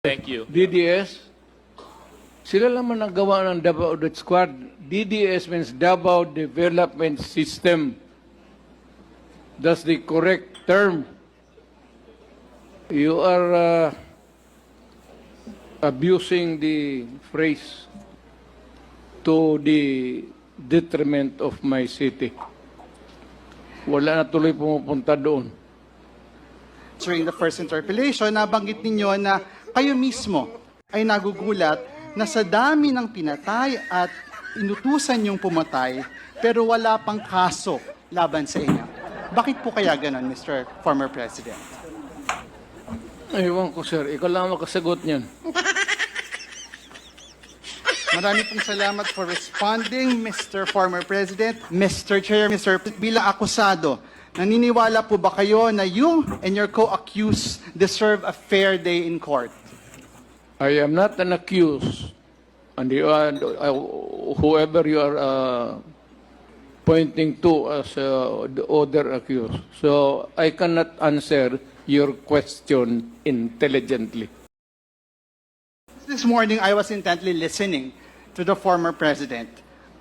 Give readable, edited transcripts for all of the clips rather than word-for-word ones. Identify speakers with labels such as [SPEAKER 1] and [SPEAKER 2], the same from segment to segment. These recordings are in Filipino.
[SPEAKER 1] Thank you.
[SPEAKER 2] DDS, sila naman naggawa ng Davao Death Squad. DDS means Davao Development System. That's the correct term. You are abusing the phrase to the detriment of my city. Wala na tuloy pumupunta doon.
[SPEAKER 3] During the first interpellation, nabanggit ninyo na kayo mismo ay nagugulat na sa dami ng pinatay at inutusan yung pumatay pero wala pang kaso laban sa inyo. Bakit po kaya ganon, Mr. Former President?
[SPEAKER 2] Ewan ko, sir. Ikaw lang makasagot niyan.
[SPEAKER 3] Marami pong salamat for responding, Mr. Former President. Mr. Chair, bilang akusado, naniniwala po ba kayo na you and your co-accused deserve a fair day in court?
[SPEAKER 2] I am not an accused. And you are, whoever you are pointing to as the other accused. So I cannot answer your question intelligently.
[SPEAKER 3] This morning, I was intently listening to the former president.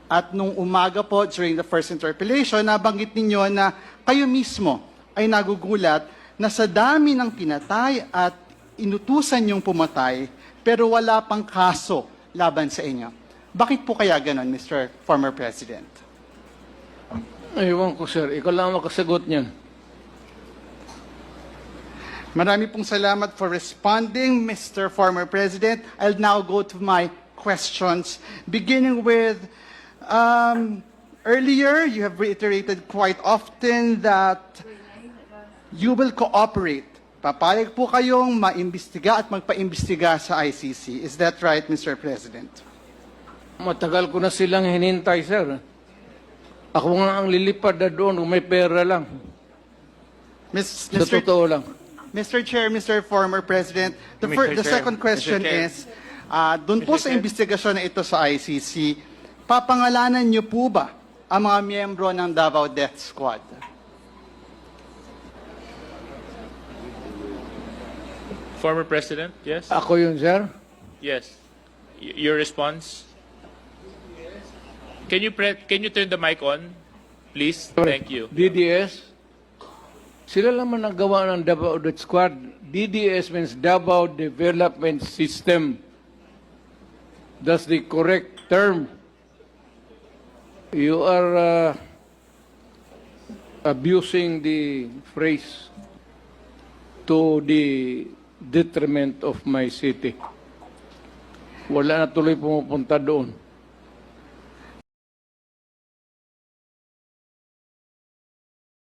[SPEAKER 3] At nung umaga po, during the first interpellation, nabanggit ninyo na kayo mismo ay nagugulat na sa dami ng pinatay at inutusan yung pumatay, pero wala pang kaso laban sa inyo. Bakit po kaya ganon, Mr. Former President?
[SPEAKER 2] Ewan ko, sir. Ikaw lang makasagot niyan.
[SPEAKER 3] Marami pong salamat for responding, Mr. Former President. I'll now go to my questions, beginning with, earlier you have reiterated quite often that you will cooperate. Papayag po kayong maimbestiga at magpaimbestiga sa ICC. Is that right, Mr. President?
[SPEAKER 2] Matagal ko na silang hinintay, sir. Ako nga ang lilipad na doon kung may pera lang. Sa totoo lang.
[SPEAKER 3] Mr. Chair, Mr. Former President, the second question is, doon po sa investigasyon na ito sa ICC, papangalanan niyo po ba ang mga miyembro ng Davao Death Squad?
[SPEAKER 1] Former President, yes?
[SPEAKER 2] Ako yun, sir.
[SPEAKER 1] Yes. Your response? Can you turn the mic on, please? Thank you.
[SPEAKER 2] DDS, sila naman naggawa ng Davao Death Squad. DDS means Davao Development System. That's the correct term. You are abusing the phrase to the detriment of my city. Wala na tuloy pumupunta doon.